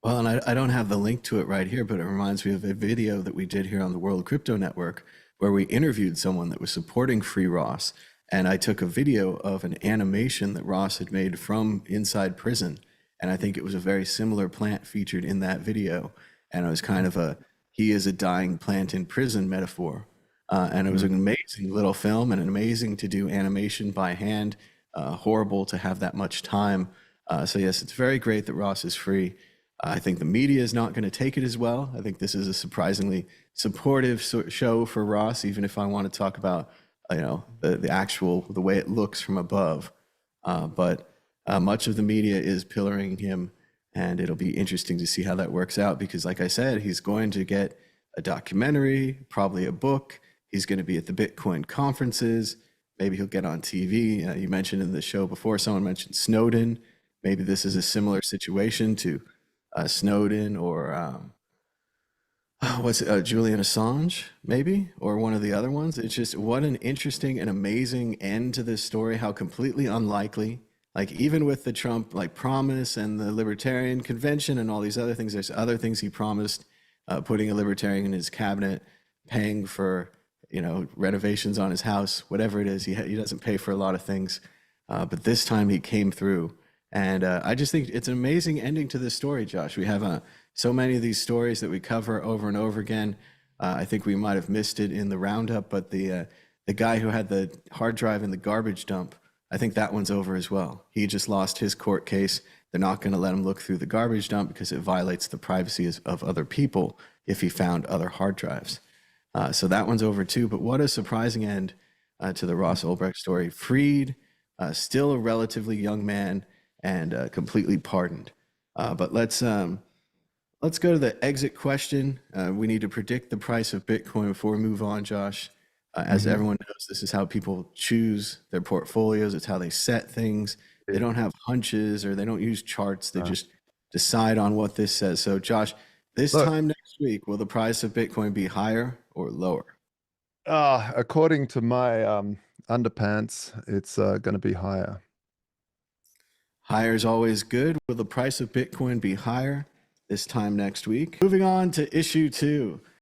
Well, and I don't have the link to it right here, but it reminds me of a video that we did here on the World Crypto Network where we interviewed someone that was supporting Free Ross. And I took a video of an animation that Ross had made from inside prison. And I think it was a very similar plant featured in that video. And it was kind of a he is a dying plant in prison metaphor. And it was an Mm. amazing little film and amazing to do animation by hand. Horrible to have that much time. So, yes, it's very great that Ross is free. I think the media is not going to take it as well. I think this is a surprisingly supportive show for Ross, even if I want to talk about, the actual, the way it looks from above. But much of the media is pillaring him, and it'll be interesting to see how that works out because, like I said, he's going to get a documentary, probably a book. He's going to be at the Bitcoin conferences. Maybe he'll get on TV. You mentioned in the show before, someone mentioned Snowden. Maybe this is a similar situation to Snowden or what's it, Julian Assange, maybe, or one of the other ones. It's just what an interesting and amazing end to this story. How completely unlikely. Like even with the Trump like promise and the Libertarian Convention and all these other things, there's other things he promised, putting a libertarian in his cabinet, paying for renovations on his house, whatever it is. He doesn't pay for a lot of things, but this time he came through. And I just think it's an amazing ending to this story, Josh. We have so many of these stories that we cover over and over again. I think we might have missed it in the roundup, but the guy who had the hard drive in the garbage dump, I think that one's over as well. He just lost his court case. They're not going to let him look through the garbage dump because it violates the privacy of other people if he found other hard drives. So that one's over too. But what a surprising end to the Ross Ulbricht story. Freed, still a relatively young man, and completely pardoned. But let's go to the exit question. We need to predict the price of Bitcoin before we move on, Josh. As Hmm. everyone knows, this is how people choose their portfolios. It's how they set things. They don't have hunches or they don't use charts. They Uh, just decide on what this says. So, Josh, this Look, time next week, will the price of Bitcoin be higher or lower? according to my underpants, it's going to be higher. Higher is always good. Will the price of Bitcoin be higher this time next week? Moving on to issue two.